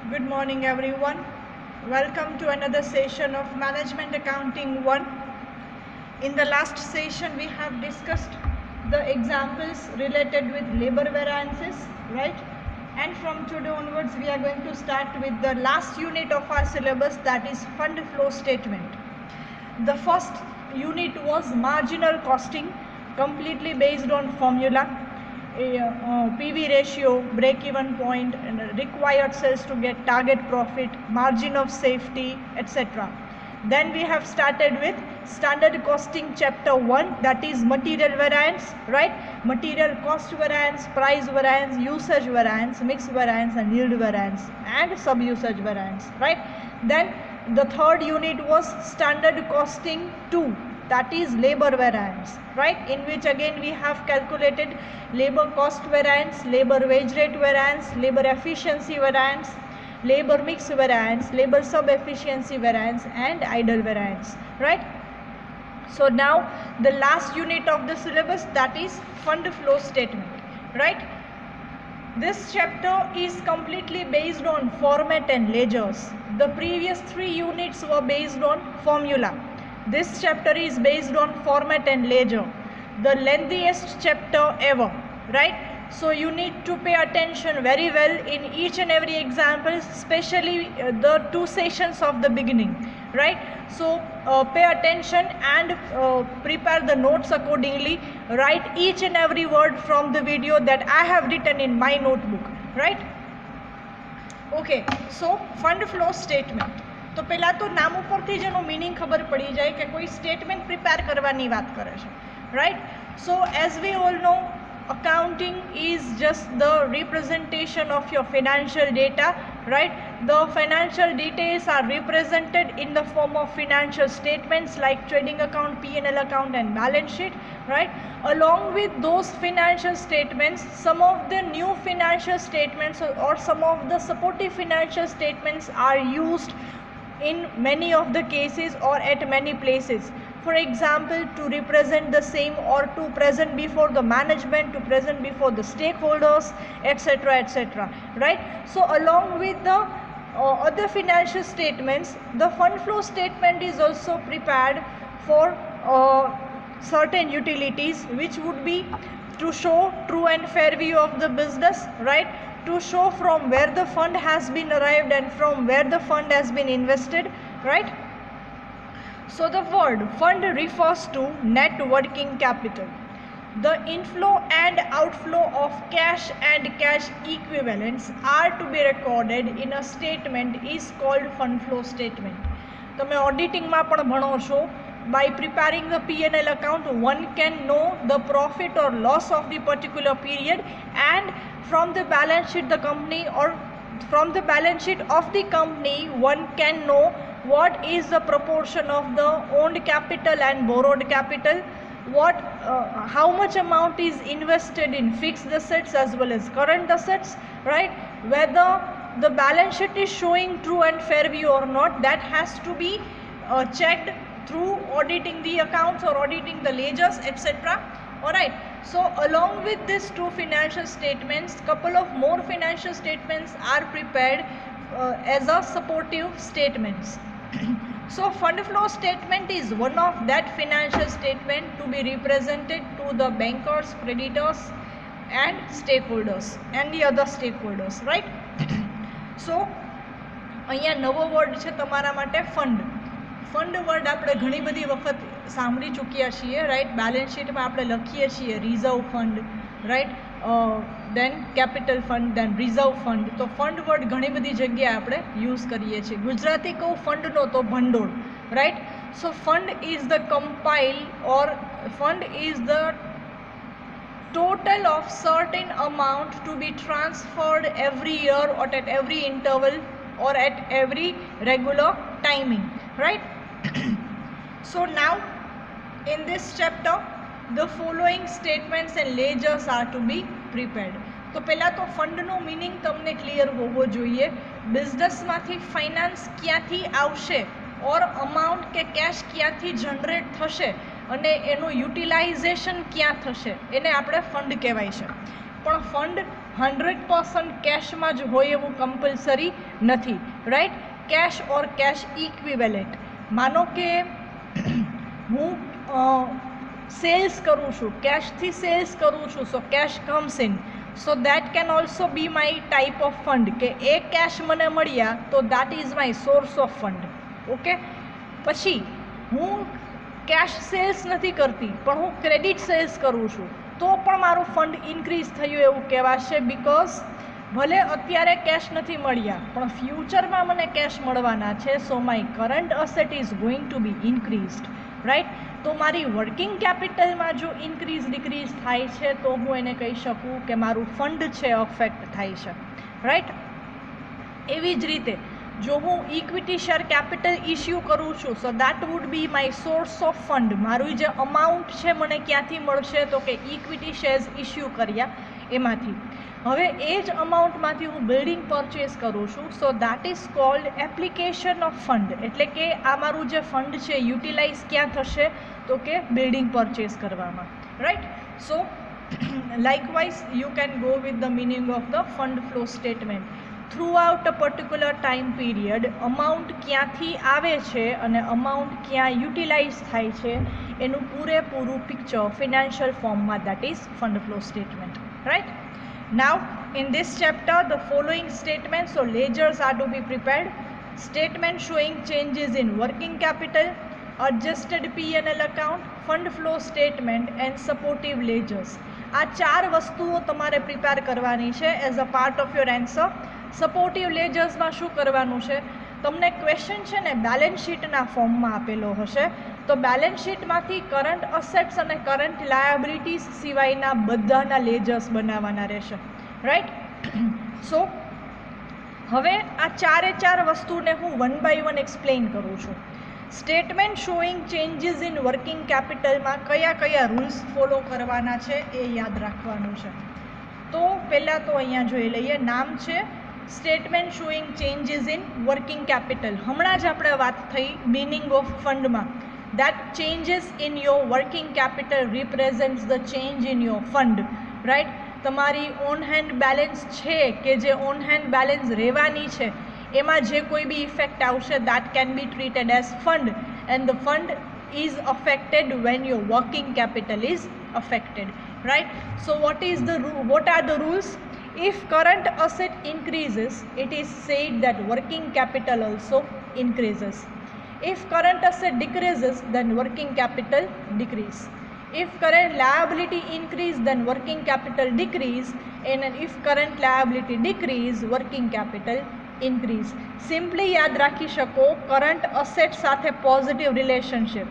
Good morning, everyone. Welcome to another session of Management Accounting 1. In the last session, we have discussed the examples related with labor variances, right? And from today onwards, we are going to start with the last unit of our syllabus, that is fund flow statement. The first unit was marginal costing, completely based on formula. PV ratio, break-even point, and required sales to get target profit, margin of safety, etc. Then we have started with standard costing chapter 1, that is material variance, right? Material cost variance, price variance, usage variance, mix variance, and yield variance, and sub-usage variance, right? Then the third unit was standard costing 2, that is labor variance, right? In which again we have calculated labor cost variance, labor wage rate variance, labor efficiency variance, labor mix variance, labor sub efficiency variance, and idle variance, right? So now the last unit of the syllabus, that is fund flow statement, right? This chapter is completely based on format and ledgers. The previous 3 units were based on formula. This chapter is based on format and ledger, the lengthiest chapter ever, right? So you need to pay attention very well in each and every example, especially the 2 sessions of the beginning, right? So pay attention and prepare the notes accordingly. Write each and every word from the video that I have written in my notebook, right? Okay, so fund flow statement. તો પહેલાં તો નામ ઉપરથી જ એનો meaning ખબર પડી જાય કે કોઈ સ્ટેટમેન્ટ પ્રિપેર કરવાની વાત કરે છે, right? So as we all know, accounting is just the representation of your financial data, right? The financial details are represented in the form of financial statements like trading account, P&L account, and balance sheet, right? Along with those financial statements, some of the new financial statements or some of the supportive financial statements are used in many of the cases or at many places. For example, to represent the same or to present before the management, to present before the stakeholders, etc., etc., right? So along with the other financial statements, the fund flow statement is also prepared for certain utilities, which would be to show true and fair view of the business, right? To show from where the fund has been arrived and from where the fund has been invested, right? So the word fund refers to net working capital. The inflow and outflow of cash and cash equivalents are to be recorded in a statement is called fund flow statement. તમે ઓડિટિંગમાં પણ ભણો છો. By preparing the P&L account, one can know the profit or loss of the particular period, and from the balance sheet the company, or from the balance sheet of the company, one can know what is the proportion of the owned capital and borrowed capital, how much amount is invested in fixed assets as well as current assets, right? Whether the balance sheet is showing true and fair view or not, that has to be checked through auditing the accounts or auditing the ledgers, etc. Alright, so along with these 2 financial statements, couple of more financial statements are prepared as a supportive statements. So fund flow statement is one of that financial statement to be represented to the bankers, creditors, and stakeholders and the other stakeholders, right? So અહીંયા નવો word છે તમારા માટે fund. Fund word આપણે ઘણી બધી વખત સાંભળી ચૂક્યા છીએ, રાઈટ? બેલેન્સ શીટમાં આપણે લખીએ છીએ રિઝર્વ ફંડ, રાઈટ? દેન કેપિટલ ફંડ, દેન રિઝર્વ ફંડ. તો ફંડ વર્ડ ઘણી બધી જગ્યાએ આપણે યુઝ કરીએ છીએ. ગુજરાતી કહું ફંડનો તો ભંડોળ, right? So fund is the compile or fund is the total of certain amount to be transferred every year or at every interval or at every regular timing, right? So now in this chapter the following statements and ledgers are to be prepared. તો પહેલાં તો ફંડનો meaning તમને clear હોવો જોઈએ. બિઝનેસમાંથી finance ક્યાંથી આવશે ઓર amount કે cache ક્યાંથી જનરેટ થશે અને એનું યુટિલાઇઝેશન ક્યાં થશે, એને આપણે ફંડ કહેવાય છે. પણ ફંડ 100% કેશમાં જ હોય એવું કમ્પલસરી નથી, રાઈટ. કેશ ઓર કેશ ઇક્વિવેલેન્ટ. માનો કે હું સેલ્સ કરું છું, કેશથી સેલ્સ કરું છું, so cash comes in, so that can also be my type of fund, કે એ કેશ મને મળ્યા તો that is my source of fund. Okay. પછી હું કેશ સેલ્સ નથી કરતી પણ હું ક્રેડિટ સેલ્સ કરું છું તો પણ મારું ફંડ ઇન્ક્રીઝ થયું એવું કહેવાશે, બિકોઝ ભલે અત્યારે કેશ નથી મળ્યા પણ ફ્યુચરમાં મને કેશ મળવાના છે, so my current asset is going to be increased, right. તો મારી વર્કિંગ કેપિટલમાં જો ઇન્ક્રીઝ ડિક્રીઝ થાય છે તો હું એને કહી શકું કે મારું ફંડ છે અફેક્ટ થાય છે, રાઈટ. એવી જ રીતે જો હું ઇક્વિટી શેર કેપિટલ ઇસ્યુ કરું છું, સો that would B my source of fund. મારું જે અમાઉન્ટ છે મને ક્યાંથી મળશે તો કે ઇક્વિટી શેર્સ ઇસ્યુ કર્યા એમાંથી. હવે એ જ અમાઉન્ટમાંથી હું બિલ્ડિંગ પરચેસ કરું છું, સો that is called application of fund. એટલે કે આ મારું જે ફંડ છે યુટિલાઇઝ ક્યાં થશે તો કે બિલ્ડિંગ પરચેસ કરવામાં, right. So likewise you can go with the meaning of the fund flow statement. Throughout a particular time period amount ક્યાંથી આવે છે અને અમાઉન્ટ ક્યાં યુટિલાઇઝ થાય છે એનું પૂરેપૂરું પિક્ચર ફિનાન્શિયલ ફોર્મમાં, that is fund flow statement, right. Now in this chapter the following statements or ledgers are to be prepared. Statement showing changes in working capital, adjusted P&L account, fund flow statement and supportive ledgers. આ ચાર વસ્તુઓ તમારે prepare કરવાની છે as a part of your answer. Supportive લેજર્સમાં શું કરવાનું છે, તમને ક્વેશ્ચન છે ને બેલેન્સ શીટના ફોર્મમાં આપેલો હશે, તો બેલેન્સ શીટમાંથી કરંટ અસેટ્સ અને કરંટ લાયબિલિટીઝ સિવાયના બધાના લેજર્સ બનાવવાના રહેશે, રાઈટ. સો હવે આ ચાર વસ્તુને હું વન બાય વન એક્સપ્લેન કરું છું. Statement showing changes in working કેપિટલમાં કયા રૂલ્સ ફોલો કરવાના છે એ યાદ રાખવાનું છે. તો પહેલાં તો અહીંયા જોઈ લઈએ. નામ છે statement showing changes in working capital. હમણાં જ આપણે વાત થઈ મિનિંગ ઓફ ફંડમાં, that changes in your working capital represents the change in your fund, right. તમારી ઓન હેન્ડ બેલેન્સ છે કે જે ઓન હેન્ડ બેલેન્સ રહેવાની છે એમાં જે કોઈ બી ઇફેક્ટ આવશે that can be treated as fund and the fund is affected when your working capital is affected, right. So what are the rules? If current asset increases, it is said that working capital also increases. If current asset decreases, then working capital decrease. If current liability increase, then working capital decrease. And if current liability decrease, working capital increase. Simply યાદ રાખી શકો current asset સાથે positive relationship.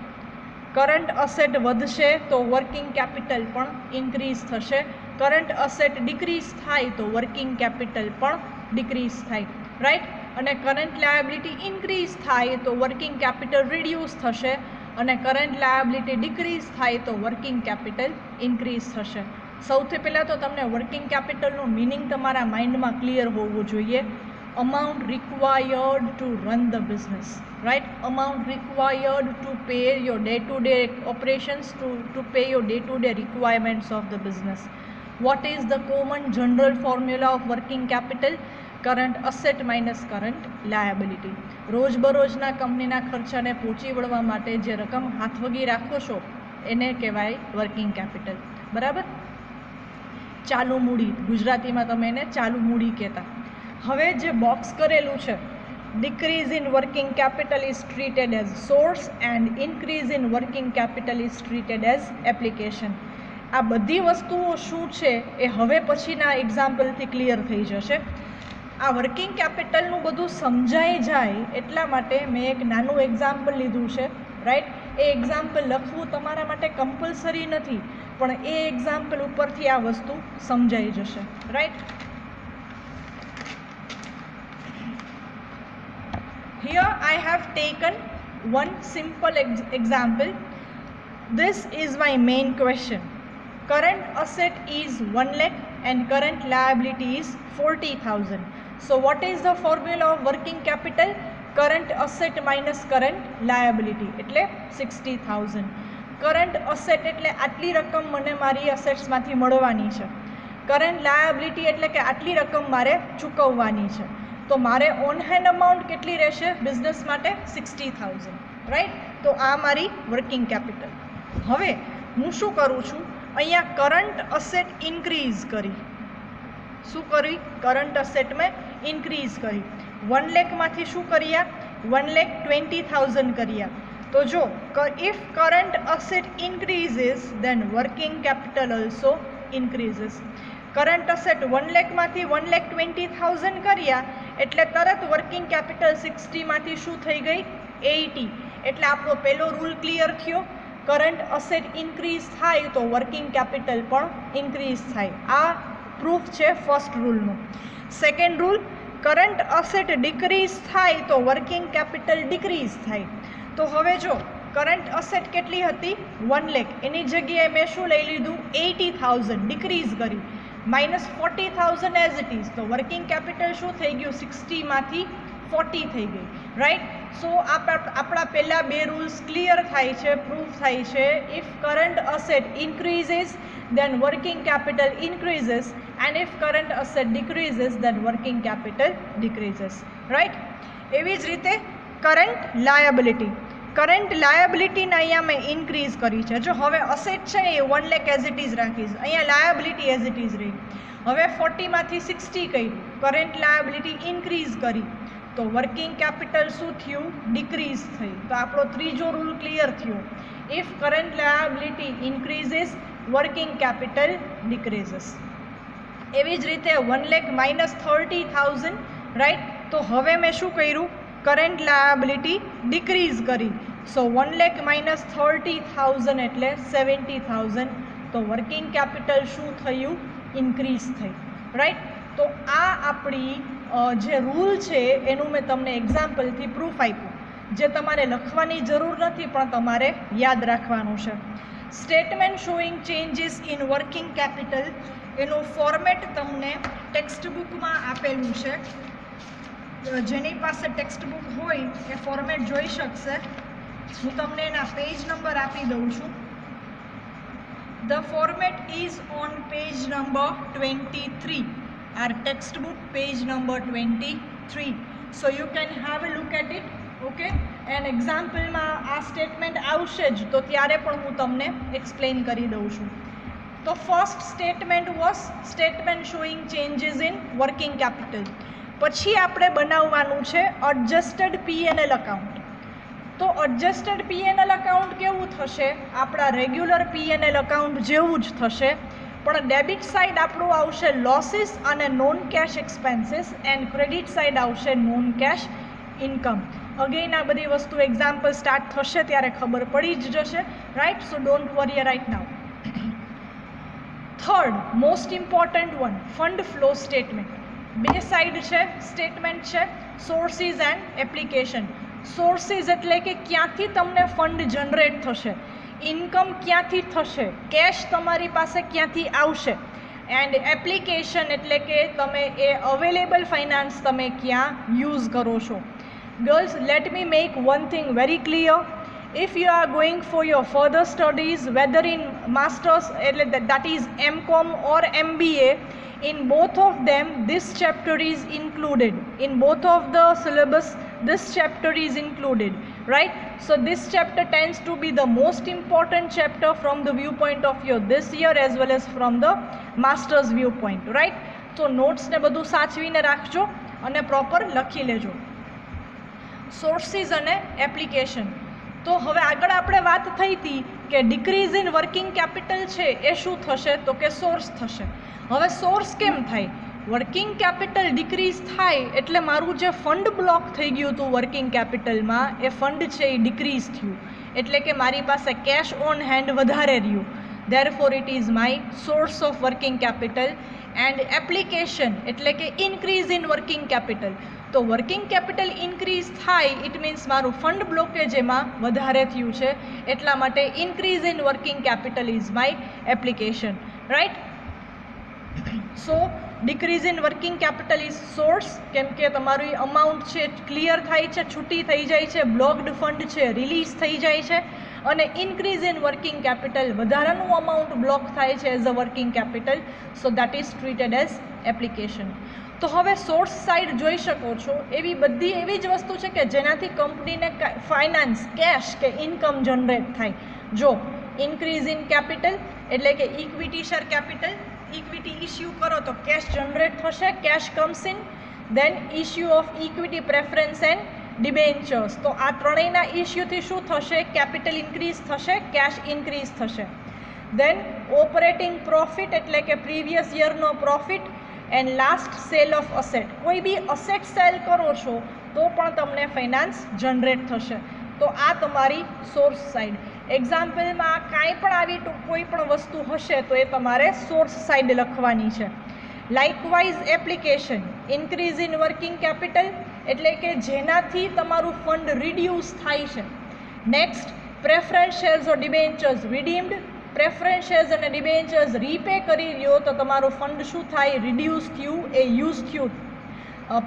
Current asset વધશે તો working capital પણ increase થશે, current asset decrease થાય તો working capital પણ ડિક્રીઝ થાય, રાઈટ. અને કરંટ લાયબિલિટી ઇન્ક્રીઝ થાય તો વર્કિંગ કેપિટલ રિડ્યુસ થશે અને કરંટ લાયબિલિટી ડિક્રીઝ થાય તો વર્કિંગ કેપિટલ ઇન્ક્રીઝ થશે. સૌથી પહેલાં તો તમને વર્કિંગ કેપિટલનું મિનિંગ તમારા માઇન્ડમાં ક્લિયર હોવું જોઈએ. amount required to run the business, right. Amount required to pay your day-to-day operations, to pay your day-to-day requirements of the business. What is the common general formula of working capital? Current asset minus current liability. રોજબરોજના કંપનીના ખર્ચાને પહોંચી વળવા માટે જે રકમ હાથવગી રાખો છો એને કહેવાય વર્કિંગ કેપિટલ, બરાબર. ચાલુ મૂડી, ગુજરાતીમાં તમે એને ચાલુ મૂડી કહેતા. હવે જે બોક્સ કરેલું છે, decrease in working capital is treated as source and increase in working capital is treated as application. આ બધી વસ્તુઓ શું છે એ હવે પછીના એક્ઝામ્પલથી ક્લિયર થઈ જશે. આ વર્કિંગ કેપિટલનું બધું સમજાઈ જાય એટલા માટે મેં એક નાનું એક્ઝામ્પલ લીધું છે, રાઈટ. એ એક્ઝામ્પલ લખવું તમારા માટે કમ્પલસરી નથી પણ એ એક્ઝામ્પલ ઉપરથી આ વસ્તુ સમજાઈ જશે, right. Here I have taken one simple example. This is my main question. Current asset is 1 lakh and current liability is 40,000. So what is the formula of working capital? Current asset minus current liability એટલે 60,000. Current asset એટલે આટલી રકમ મને મારી અસેટ્સમાંથી મળવાની છે. Current liability એટલે કે આટલી રકમ મારે ચૂકવવાની છે, તો મારે ઓન હેન્ડ અમાઉન્ટ કેટલી રહેશે બિઝનેસ માટે 60,000, રાઈટ. તો આ મારી વર્કિંગ કેપિટલ. હવે હું શું કરું છું, અહીંયા કરંટ અસેટ ઇન્ક્રીઝ કરી. શું કરી? કરંટ અસેટ મેં ઇન્ક્રીઝ કરી. 1 લાખમાંથી શું કર્યા? 1,20,000 કર્યા. તો જો if current asset increases then working capital also increases. Current asset 1 લાખમાંથી 1,20,000 કર્યા એટલે તરત વર્કિંગ કેપિટલ 60માંથી શું થઈ ગઈ? 80. એટલે આપણો પહેલો રૂલ ક્લિયર થયો. કરંટ અસેટ ઇન્ક્રીઝ થાય તો વર્કિંગ કેપિટલ પણ ઇન્ક્રીઝ થાય. આ પ્રૂફ છે ફર્સ્ટ રૂલનું. Second rule, current asset decrease થાય તો વર્કિંગ કેપિટલ ડિક્રીઝ થાય. તો હવે જો કરંટ અસેટ કેટલી હતી? 1 લાખ, એની જગ્યાએ મેં શું લઈ લીધું? 80,000 ડિક્રીઝ કરી, -40,000 એઝ ઇટ ઇઝ. તો વર્કિંગ કેપિટલ શું થઈ ગયું? 60માંથી 40 થઈ ગઈ, રાઈટ. સો આપણા પહેલાં બે રૂલ્સ ક્લિયર થાય છે, પ્રૂફ થાય છે. If current asset ઇન્ક્રીઝીસ then working capital increases, and if current asset decreases then working capital decreases, right. એવી જ રીતે કરંટ લાયબિલિટીને અહીંયા મેં ઇન્ક્રીઝ કરી છે. જો હવે અસેટ છે એ 1 લાખ એઝ ઇટ ઇઝ રાખીશ, અહીંયા લાયબિલિટી એઝ ઇટ ઇઝ રહી. હવે 40માંથી 60 કર્યું, કરંટ લાયબિલિટી ઇન્ક્રીઝ કરી તો વર્કિંગ કેપિટલ શું થયું? ડિક્રીઝ થઈ. તો આપણો ત્રીજો રૂલ ક્લિયર થયો. If current liability increases working capital decreases. એવી જ રીતે 1 લાખ -30,000, રાઈટ. તો હવે મેં શું કર્યું? કરંટ લાયબિલિટી ડિક્રીઝ કરી. સો 1 લાખ -30,000 એટલે 70,000. તો વર્કિંગ કેપિટલ શું થયું? ઇન્ક્રીઝ થઈ, રાઈટ. તો આ આપણી જે રૂલ છે એનું મેં તમને એક્ઝામ્પલથી પ્રૂફ આપ્યું, જે તમારે લખવાની જરૂર નથી પણ તમારે યાદ રાખવાનું છે. Statement showing changes in working capital, એનું ફોર્મેટ તમને ટેક્સ્ટ બુકમાં આપેલું છે. જેની પાસે ટેક્સ્ટ બુક હોય એ ફોર્મેટ જોઈ શકશે. હું તમને એના પેજ નંબર આપી દઉં છું. The format is on page number 23. our textbook page number 23, so you can have a look at it, okay. and example માં આ સ્ટેટમેન્ટ આવશે જ તો ત્યારે પણ હું તમને એક્સપ્લેન કરી દઉં છું. તો first statement was statement showing changes in working capital. પછી આપણે બનાવવાનું છે એડજસ્ટેડ P&L અકાઉન્ટ. તો એડજસ્ટેડ P&L અકાઉન્ટ કેવું થશે? આપણા રેગ્યુલર P&L અકાઉન્ટ જેવું જ થશે, પણ ડેબિટ સાઇડ આપણું આવશે લોસીસ અને non cash expenses, and credit side આવશે નોન કેશ ઇન્કમ. અગેન આ બધી વસ્તુ એક્ઝામ્પલ સ્ટાર્ટ થશે ત્યારે ખબર પડી જ જશે, right. So don't worry right now. Third most important one, fund flow statement. બે સાઇડ છે સ્ટેટમેન્ટ છે, સોર્સિસ એન્ડ એપ્લિકેશન. સોર્સિસ એટલે કે ક્યાંથી તમને ફંડ જનરેટ થશે, ઇન્કમ ક્યાંથી થશે, કેશ તમારી પાસે ક્યાંથી આવશે. એન્ડ એપ્લિકેશન એટલે કે તમે એ અવેલેબલ ફાઇનાન્સ તમે ક્યાં યુઝ કરો છો. Girls, let me make one thing very clear. if you are going for your further studies, whether in masters that is MCom or MBA, in both of them this chapter is included. In both of the syllabus this chapter is included, right. So this chapter tends to be the most important chapter from the viewpoint of your this year as well as from the masters viewpoint, right. So notes ને બધું સાચવીને રાખજો અને proper લખી લેજો. Sources અને application. તો હવે આગળ આપણે વાત થઈ હતી કે ડિક્રીઝ ઇન વર્કિંગ કેપિટલ છે એ શું થશે? તો કે સોર્સ થશે. હવે સોર્સ કેમ થાય? વર્કિંગ કેપિટલ ડિક્રીઝ થાય એટલે મારું જે ફંડ બ્લોક થઈ ગયું હતું વર્કિંગ કેપિટલમાં, એ ફંડ છે એ ડિક્રીઝ થયું, એટલે કે મારી પાસે કેશ ઓન હેન્ડ વધારે રહ્યું. therefore it is my source of working capital. and application એટલે કે increase in working capital. તો વર્કિંગ કેપિટલ ઇન્ક્રીઝ થાય ઇટ મીન્સ મારું ફંડ બ્લોકેજ એમાં વધારે થયું છે, એટલા માટે increase in working capital is my application, right. So decrease in working capital is source, કેમ કે તમારું અમાઉન્ટ છે ક્લિયર થાય છે, છૂટી થઈ જાય છે, બ્લોક્ડ ફંડ છે રિલીઝ થઈ જાય છે. અને ઇન્ક્રીઝ ઇન વર્કિંગ કેપિટલ, વધારાનું અમાઉન્ટ બ્લોક થાય છે as a working capital, so that is treated as application. તો હવે સોર્સ સાઇડ જોઈ શકો છો, એવી બધી એવી જ વસ્તુ છે કે જેનાથી કંપનીને ફાઇનાન્સ, કેશ કે ઇન્કમ જનરેટ થાય. જો ઇન્ક્રીઝ ઇન કેપિટલ એટલે કે equity share capital, equity issue કરો તો કેશ જનરેટ થશે, cash comes in. Then issue of equity preference and debentures, તો આ ત્રણેયના ઇસ્યુથી શું થશે? કેપિટલ ઇન્ક્રીઝ થશે, કેશ ઇન્ક્રીઝ થશે. દેન ઓપરેટિંગ પ્રોફિટ એટલે કે પ્રીવિયસ યરનો profit. And last sale of asset, કોઈ બી અસેટ સેલ કરો છો તો પણ તમને ફાઇનાન્સ જનરેટ થશે. તો આ તમારી સોર્સ સાઇડ. એક્ઝામ્પલમાં કાંઈ પણ આવી કોઈ પણ વસ્તુ હશે તો એ તમારે સોર્સ સાઇડ લખવાની છે. Likewise application, increase in working capital એટલે કે જેનાથી તમારું ફંડ રિડ્યુસ થાય છે. નેક્સ્ટ પ્રેફરન્સ શેર્સ ઓર ડિબેન્ચર્સ રિડીમ્ડ, પ્રેફરન્સ શેર્સ અને ડિબેન્ચર્સ રીપે કરી રહ્યો તો તમારું ફંડ શું થાય? રિડ્યુસ થયું, એ યુઝ થયું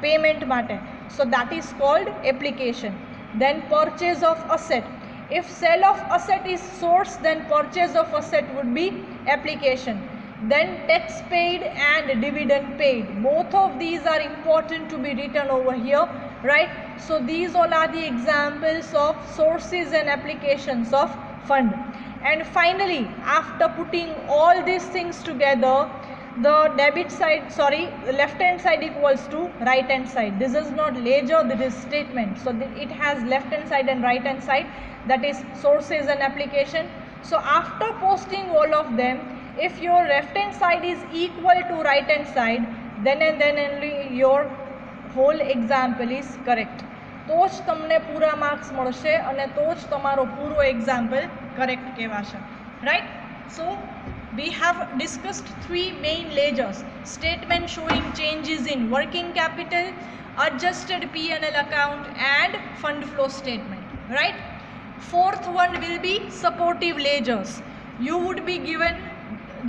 પેમેન્ટ માટે. So that is called application. Then purchase of asset, if sale of asset is source then purchase of asset would be application. Then tax paid and dividend paid, both of these are important to be written over here, right? So these all are the examples of sources and applications of fund. And finally, after putting all these things together, the debit side, the left hand side equals to right hand side. This is not ledger, this is statement. So it has left hand side and right hand side, that is sources and application. So after posting all of them, if your left hand side is equal to right hand side, then and then only your whole example is correct. તો જ તમને પૂરા marks મળશે અને તો જ તમારો પૂરો એક્ઝામ્પલ કરેક્ટ કહેવાશે, right? So we have discussed three main ledgers: statement showing changes in working capital, adjusted P&L account and fund flow statement, right? Fourth one will be supportive ledgers. You would be given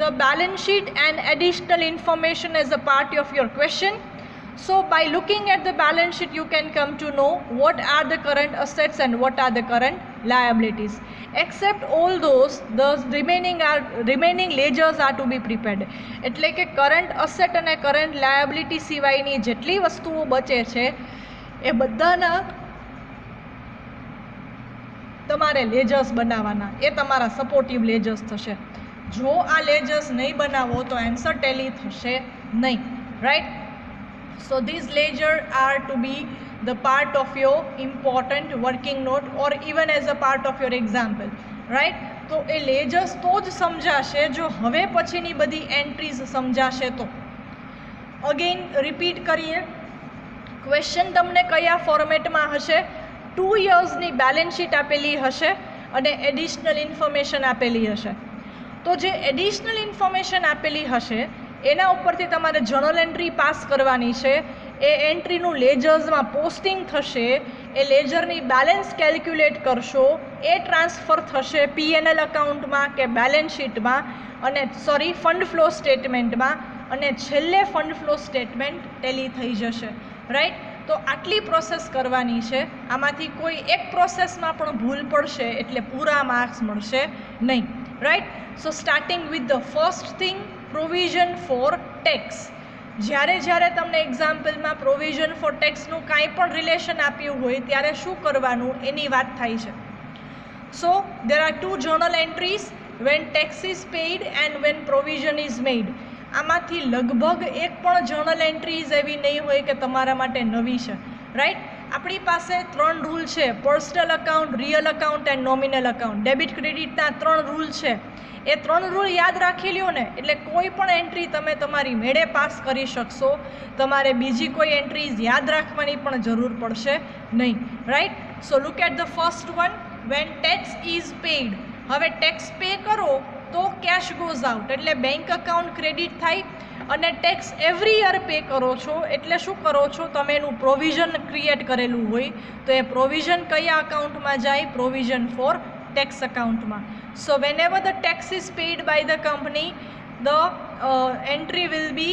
the balance sheet and additional information as a part of your question. So by looking at the balance sheet you can come to know what are the current assets and what are the current liabilities. Except all those, the remaining ledgers are to be prepared. એટલે કે current asset અને current liability સિવાયની જેટલી વસ્તુઓ બચે છે એ બધાના તમારે લેજર્સ બનાવવાના, એ તમારા સપોર્ટિવ લેજર્સ થશે. જો આ લેજર્સ નહીં બનાવો તો આન્સર ટેલી થશે નહીં, right? So these ledgers are to be the part of your important working note or even as a part of your example, right? તો એ લેજર્સ તો જ સમજાશે જો હવે પછીની બધી એન્ટ્રીઝ સમજાશે તો. અગેન રિપીટ કરીએ, ક્વેશ્ચન તમને કયા ફોર્મેટમાં હશે? 2 yearsની બેલેન્સ શીટ આપેલી હશે અને એડિશનલ ઇન્ફોર્મેશન આપેલી હશે. તો જે એડિશનલ ઇન્ફોર્મેશન આપેલી હશે એના ઉપરથી તમારે જર્નલ એન્ટ્રી પાસ કરવાની છે. એ એન્ટ્રીનું લેજર્સમાં પોસ્ટિંગ થશે, એ લેજરની બેલેન્સ કેલ્ક્યુલેટ કરશો, એ ટ્રાન્સફર થશે P&L અકાઉન્ટમાં કે બેલેન્સ શીટમાં અને ફંડ ફ્લો સ્ટેટમેન્ટમાં, અને છેલ્લે ફંડ ફ્લો સ્ટેટમેન્ટ ટેલી થઈ જશે, રાઈટ? તો આટલી પ્રોસેસ કરવાની છે. આમાંથી કોઈ એક પ્રોસેસમાં પણ ભૂલ પડશે એટલે પૂરા માર્ક્સ મળશે નહીં, right? So starting with the first thing, provision for tax. જ્યારે તમને એક્ઝામ્પલમાં પ્રોવિઝન ફોર ટેક્સનું કાંઈ પણ રિલેશન આપ્યું હોય ત્યારે શું કરવાનું એની વાત થાય છે. સો there are 2 journal entries when tax is paid and when provision is made. આમાંથી લગભગ એક પણ જર્નલ એન્ટ્રીઝ એવી નહીં હોય કે તમારા માટે નવી છે, રાઈટ? આપણી પાસે 3 રૂલ છે: personal account, real account and nominal account. Debit ક્રેડિટના 3 રૂલ છે. એ 3 રૂલ યાદ રાખી લ્યો ને એટલે કોઈ પણ એન્ટ્રી તમે તમારી મેળે પાસ કરી શકશો. તમારે બીજી કોઈ એન્ટ્રીઝ યાદ રાખવાની પણ જરૂર પડશે નહીં, right? So look at the first one, when tax is paid. હવે ટેક્સ પે કરો તો કેશ ગોઝ આઉટ એટલે બેંક અકાઉન્ટ ક્રેડિટ થાય, અને ટેક્સ એવરી યર પે કરો છો એટલે શું કરો છો? તમે એનું પ્રોવિઝન ક્રિએટ કરેલું હોય તો એ પ્રોવિઝન કયા અકાઉન્ટમાં જાય? Provision four tax accountમાં. So whenever the tax is paid by the company, the entry will be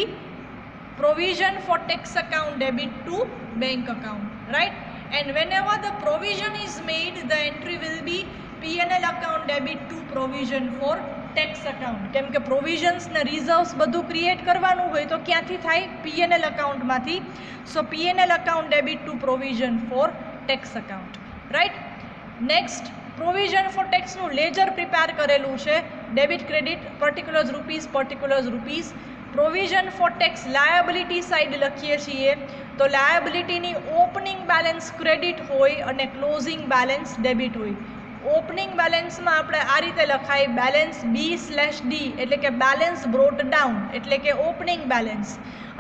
provision for tax account debit to bank account, right? And whenever the provision is made, the entry will be P&L account debit to provision for tax account. કેમ કે provisions ને reserves બધું create કરવાનું હોય તો ક્યાંથી થાય? P&L અકાઉન્ટમાંથી. So P&L account debit to provision for tax account. Right. Next, provision for ટેક્સનું લેજર પ્રિપેર કરેલું છે. Debit credit particulars rupees. Provision for tax liability side લખીએ છીએ તો લાયબિલિટીની ઓપનિંગ બેલેન્સ ક્રેડિટ હોય અને ક્લોઝિંગ બેલેન્સ ડેબિટ હોય. ઓપનિંગ બેલેન્સમાં આપણે આ રીતે લખાય બેલેન્સ B/D એટલે કે બેલેન્સ બ્રોટ ડાઉન એટલે કે ઓપનિંગ બેલેન્સ,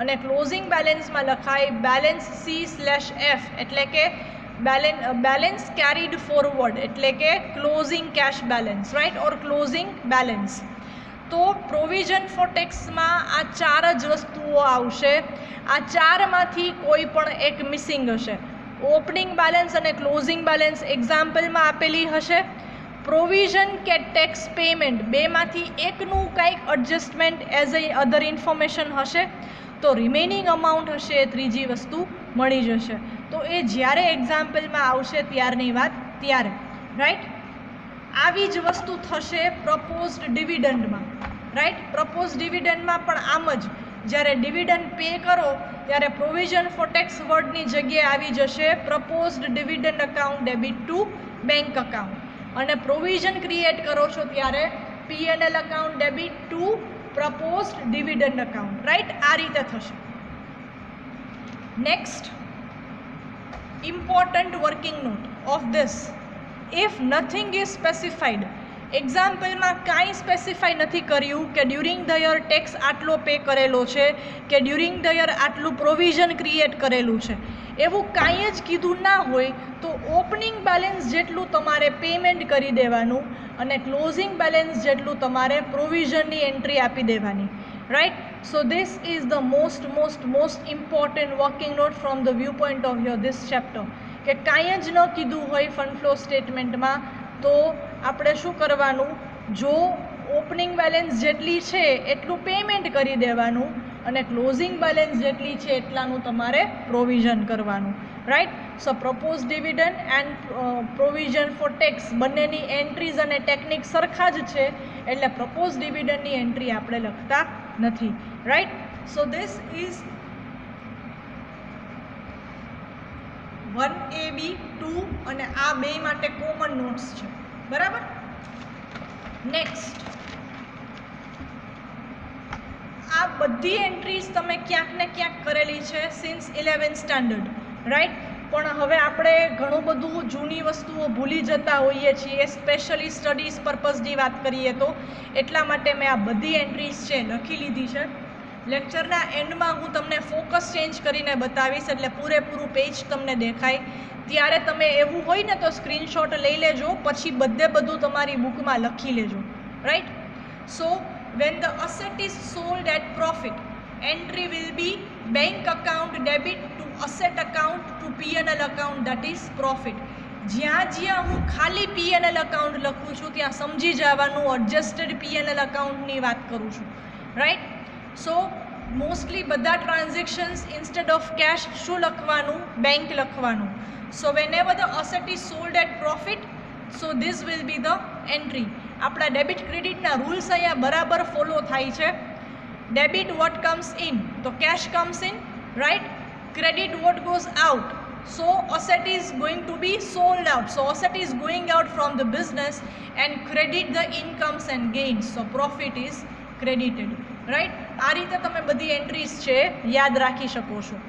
અને ક્લોઝિંગ બેલેન્સમાં લખાય બેલેન્સ C/F એટલે કે બેલેન્સ કેરીડ ફોરવર્ડ એટલે કે ક્લોઝિંગ કેશ બેલેન્સ, રાઈટ, ઓર ક્લોઝિંગ બેલેન્સ. તો પ્રોવિઝન ફોર ટેક્સમાં આ ચાર જ વસ્તુઓ આવશે. આ ચારમાંથી કોઈ પણ એક મિસિંગ હશે. ઓપનિંગ બેલેન્સ અને ક્લોઝિંગ બેલેન્સ એક્ઝામ્પલમાં આપેલી હશે. પ્રોવિઝન કે ટેક્સ પેમેન્ટ બેમાંથી એકનું કંઈક adjustment as a other information હશે તો રિમેનિંગ અમાઉન્ટ હશે એ ત્રીજી વસ્તુ મળી જશે. તો એ જ્યારે એક્ઝામ્પલમાં આવશે ત્યારની વાત ત્યારે, રાઈટ. આવી જ વસ્તુ થશે પ્રપોઝડ ડિવિડન્ડમાં, રાઈટ. પ્રપોઝ ડિવિડન્ડમાં પણ આમ જ જ્યારે ડિવિડન્ડ પે કરો ત્યારે પ્રોવિઝન ફોર ટેક્સ વર્ડની જગ્યાએ આવી જશે proposed dividend account debit to bank account, અને પ્રોવિઝન ક્રિએટ કરો છો ત્યારે P&L account debit to proposed dividend account, right. આ રીતે થશે. Next, important working note of this. If nothing is specified, એક્ઝામ્પલમાં કાંઈ સ્પેસિફાઈ નથી કર્યું કે ડ્યુરિંગ ધ યર ટેક્સ આટલો પે કરેલો છે કે ડ્યુરિંગ ધ યર આટલું પ્રોવિઝન ક્રિએટ કરેલું છે, એવું કાંઈ જ કીધું ના હોય તો ઓપનિંગ બેલેન્સ જેટલું તમારે પેમેન્ટ કરી દેવાનું અને ક્લોઝિંગ બેલેન્સ જેટલું તમારે પ્રોવિઝનની એન્ટ્રી આપી દેવાની, right. So this is the most important working not from the view point of your this chapter. કે કાંઈ જ ન કીધું હોય ફંડ ફ્લો સ્ટેટમેન્ટમાં તો આપણે શું કરવાનું? જો ઓપનિંગ બેલેન્સ જેટલી છે એટલું પેમેન્ટ કરી દેવાનું અને ક્લોઝિંગ બેલેન્સ જેટલી છે એટલાનું તમારે પ્રોવિઝન કરવાનું, right. So propose dividend and provision for tax બંનેની એન્ટ્રીઝ અને ટેકનિક સરખા જ છે એટલે પ્રપોઝ ડિવિડન્ડની એન્ટ્રી આપણે લખતા નથી, right. So this is 1AB 2 અને આ બે માટે કોમન નોટ્સ છે, બરાબર. નેક્સ્ટ, આ બધી એન્ટ્રીઝ તમે ક્યાંક ને ક્યાંક કરેલી છે સિન્સ 11th સ્ટાન્ડર્ડ, રાઈટ. પણ હવે આપણે ઘણું બધું જૂની વસ્તુઓ ભૂલી જતા હોઈએ છીએ, સ્પેશિયલી સ્ટડીઝ પર્પઝની વાત કરીએ તો, એટલા માટે મેં આ બધી એન્ટ્રીઝ છે લખી લીધી છે. લેક્ચરના એન્ડમાં હું તમને ફોકસ ચેન્જ કરીને બતાવીશ એટલે પૂરેપૂરું પેજ તમને દેખાય. ત્યારે તમે એવું હોય ને તો સ્ક્રીનશોટ લઈ લેજો, પછી બધું તમારી બુકમાં લખી લેજો, right. So when the asset is sold at profit, entry will be bank account debit to asset account to P&L account that is profit. જ્યાં હું ખાલી P&L અકાઉન્ટ લખું છું ત્યાં સમજી જવાનું એડજસ્ટેડ P&L અકાઉન્ટની વાત કરું છું, રાઈટ. સો મોસ્ટલી બધા ટ્રાન્ઝેક્શન્સ ઇન્સ્ટેડ ઓફ કેશ શું લખવાનું? બેંક લખવાનું. So whenever the asset is sold at profit, so this will be the entry. આપણા ડેબિટ ક્રેડિટના રૂલ્સ અહીંયા બરાબર ફોલો થાય છે. ડેબિટ વોટ કમ્સ ઇન તો cash comes in, right. Credit what goes out, so asset is going to be sold out, so asset is going out from the business and credit the incomes and gains, so profit is credited, right. આ રીતે તમે બધી entries છે યાદ રાખી શકો છો.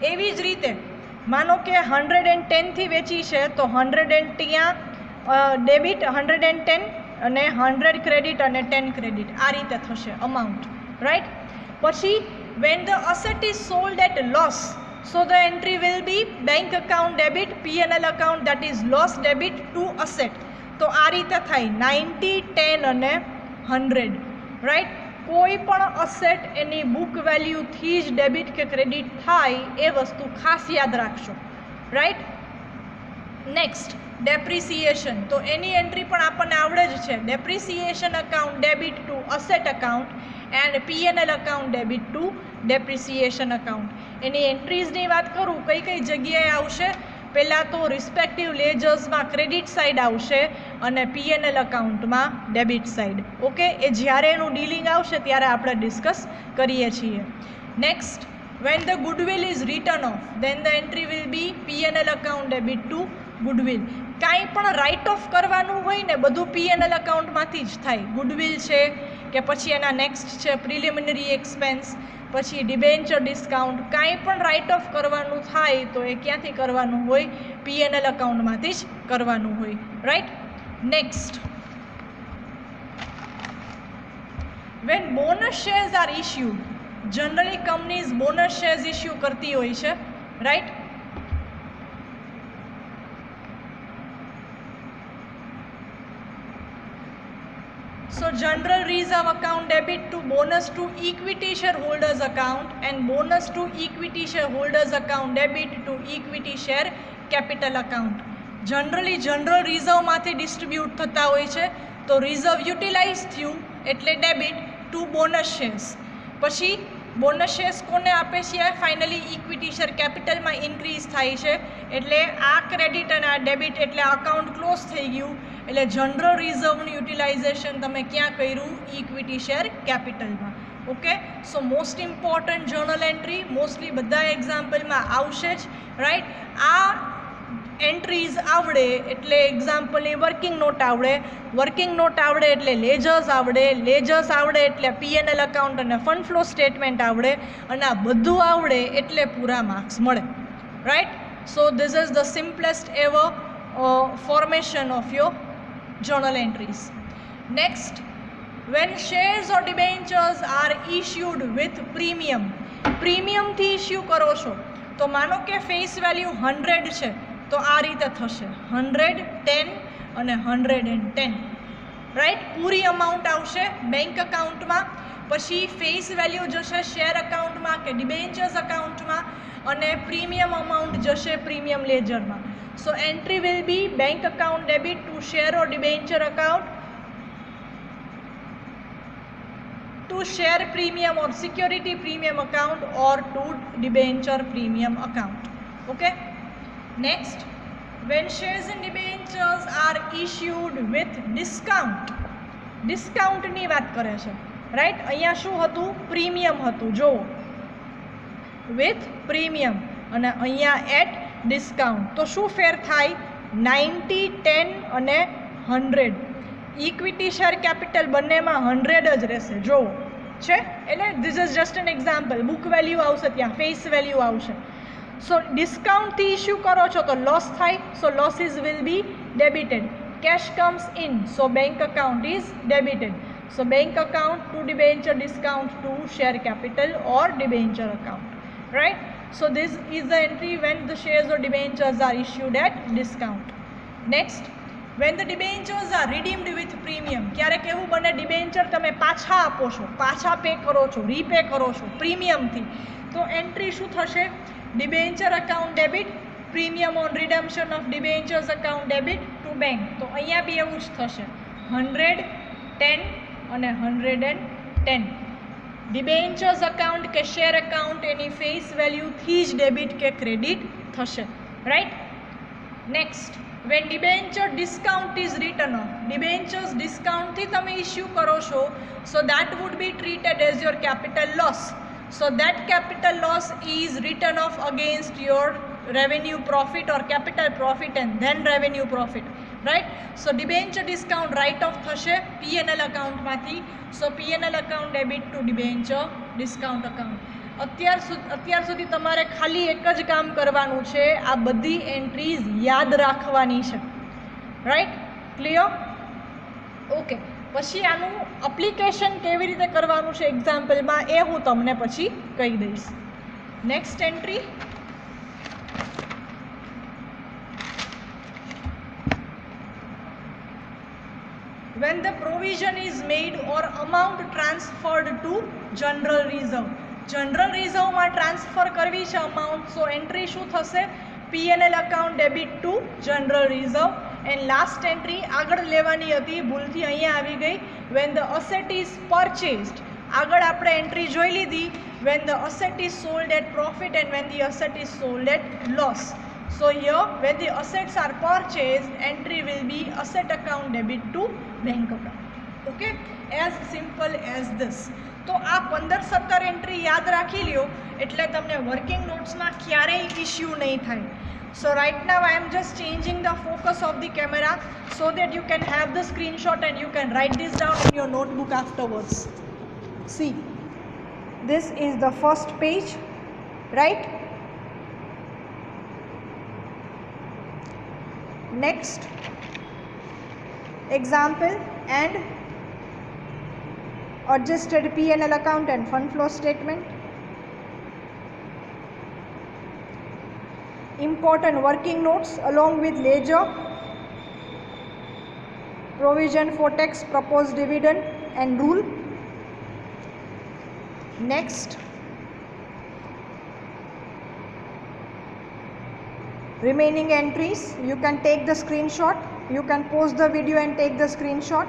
એવી જ રીતે માનો કે 110 થી વેચી છે તો 100 ત્યાં ડેબિટ 110 અને 100 ક્રેડિટ અને 10 ક્રેડિટ, આ રીતે થશે અમાઉન્ટ, રાઈટ. પછી when the asset is sold at loss, so the entry will be bank account debit P&L account that is loss debit to asset. તો આ રીતે થાય 90, 10 અને 100, રાઈટ. કોઈ પણ અસેટ એની બુક વેલ્યુથી જ ડેબિટ કે ક્રેડિટ થાય એ વસ્તુ ખાસ યાદ રાખશો, રાઈટ. નેક્સ્ટ, ડેપ્રિસિએશન, તો એની એન્ટ્રી પણ આપણને આવડે જ છે. Depreciation account debit to asset account and P&L account debit to depreciation account. એની એન્ટ્રીઝની વાત કરું કઈ જગ્યાએ આવશે પહેલાં તો રિસ્પેક્ટિવ લેજર્સમાં ક્રેડિટ સાઇડ આવશે અને P&L અકાઉન્ટમાં ડેબિટ સાઇડ. ઓકે, એ જ્યારે એનું ડીલિંગ આવશે ત્યારે આપણે ડિસ્કસ કરીએ છીએ. Next, when the goodwill is written off, then the entry will be P&L account debit to goodwill. કાંઈ પણ રાઇટ ઓફ કરવાનું હોય ને બધું P&L અકાઉન્ટમાંથી જ થાય. ગુડવિલ છે કે પછી એના નેક્સ્ટ છે પ્રિલિમિનરી એક્સપેન્સ, પછી ડિબેન્ચર ડિસ્કાઉન્ટ, કાંઈ પણ રાઇટ ઓફ કરવાનું થાય તો એ ક્યાંથી કરવાનું હોય? P&L અકાઉન્ટમાંથી જ કરવાનું હોય. Right. Next, when bonus shares are issued, generally companies bonus shares issue કરતી હોય છે. Right. So general reserve account debit to bonus to equity shareholders account and bonus to equity shareholders account debit to equity share capital account. Generally general reserve માંથી distribute થતા હોય છે તો reserve utilise થયું એટલે ડેબિટ ટુ બોનસ શેર્સ. પછી bonus shares કોને આપે છે? ફાઇનલી ઇક્વિટી શેર કેપિટલમાં ઇન્ક્રીઝ થાય છે એટલે આ ક્રેડિટ અને આ ડેબિટ એટલે અકાઉન્ટ ક્લોઝ થઈ ગયું. એટલે જનરલ રિઝર્વનું યુટિલાઇઝેશન તમે ક્યાં કર્યું? ઇક્વિટી શેર કેપિટલમાં. Okay, so most important journal entry mostly બધા એક્ઝામ્પલમાં આવશે જ. રાઈટ. આ એન્ટ્રીઝ આવડે એટલે એક્ઝામ્પલની વર્કિંગ નોટ આવડે, વર્કિંગ નોટ આવડે એટલે લેજર્સ આવડે, લેજર્સ આવડે એટલે P&L અકાઉન્ટ અને ફંડ ફ્લો સ્ટેટમેન્ટ આવડે, અને આ બધું આવડે એટલે પૂરા માર્ક્સ મળે. Right. So this is the simplest ever formation of your journal entries. Next, when shares or debentures are issued with premium, premium થી ઇશ્યુ કરો છો તો માનો કે ફેસ વેલ્યુ 100 છે તો આ રીતે થશે 100, 10 અને 110. રાઈટ. પૂરી અમાઉન્ટ આવશે બેંક અકાઉન્ટમાં, પછી ફેસ વેલ્યુ જશે શેર અકાઉન્ટમાં કે ડિબેન્ચર્સ અકાઉન્ટમાં, અને પ્રીમિયમ અમાઉન્ટ જશે premium લેજરમાં. So entry will be bank account debit to share or debenture account to share premium or security premium account or to debenture premium account. Okay. Next, when shares and debentures are issued with discount, discount ની વાત કરે છે. Right. અહીંયા શું હતું? Premium હતું. જો with premium અને અહીંયા at ડિસ્કાઉન્ટ. તો શું ફેર થાય? 90, 10 અને 100. ઇક્વિટી શેર કેપિટલ બંનેમાં 100 જ રહેશે. જો છે એટલે this is just an example. Book value આવશે, ત્યાં ફેસ વેલ્યુ આવશે. સો ડિસ્કાઉન્ટથી ઇશ્યુ કરો છો તો લોસ થાય. So losses will be debited. Cash comes in, so bank account is debited. So bank account to debenture discount to share capital or debenture account. Right. So this is the entry when the shares or debentures are issued at discount. Next, when the debentures are redeemed with premium, ક્યારેક એવું બને debenture તમે પાછા આપો છો, પાછા pay કરો છો, રીપે કરો છો પ્રીમિયમથી, તો એન્ટ્રી શું થશે? Debenture account debit, premium on redemption of debentures account debit to bank. તો અહીંયા બી એવું જ થશે 100, 10 અને 110. ડિબેન્ચર્સ અકાઉન્ટ કે શેર અકાઉન્ટ એની ફેસ વેલ્યુથી જ ડેબિટ કે ક્રેડિટ થશે. Right. Next, when debenture discount is written off, debentures ડિસ્કાઉન્ટથી તમે ઇશ્યુ કરો છો, so that would be treated as your capital loss. So that capital loss is written off against your revenue profit or capital profit and then revenue profit. Right. So debenture discount write off થશે P&L અકાઉન્ટમાંથી. So P&L account debit to debenture discount account. અત્યાર સુધી તમારે ખાલી એક જ કામ કરવાનું છે, આ બધી એન્ટ્રીઝ યાદ રાખવાની છે. રાઈટ. ક્લિયર? ઓકે. પછી આનું એપ્લિકેશન કેવી રીતે કરવાનું છે એક્ઝામ્પલમાં એ હું તમને પછી કહી દઈશ. Next entry, when the provision is made or amount transferred to general reserve. general reserve માં ટ્રાન્સફર કરવી છે અમાઉન્ટ, સો એન્ટ્રી શું થશે? P&L account debit two general reserve. And last entry આગળ લેવાની હતી, ભૂલથી અહીંયા આવી ગઈ. when the asset is purchased, આગળ આપણે એન્ટ્રી જોઈ લીધી when the asset is sold at profit and when the asset is sold at loss. So here when the assets are purchased, entry will be asset account debit to bank account. Okay, as simple as this. તો આ 15-17 entry યાદ રાખી લ્યો એટલે તમને working નોટ્સમાં ક્યારેય issue નહીં થાય. So right now I am just changing the focus of the camera so that you can have the screenshot and you can write this down in your notebook afterwards. See, this is the first page, right? Next example and adjusted P&L account and fund flow statement. Important working notes along with ledger, provision for tax, proposed dividend and rule. Next, remaining entries, you can take the screenshot, you can pause the video and take the screenshot.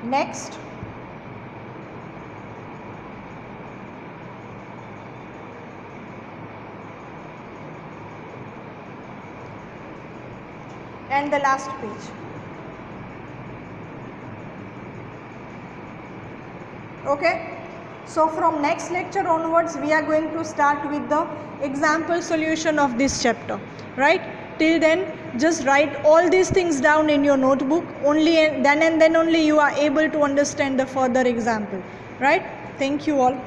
Next, and the last page. Okay, so from next lecture onwards we are going to start with the example solution of this chapter, right? Till then just write all these things down in your notebook. Only then and then only you are able to understand the further example, right? Thank you all.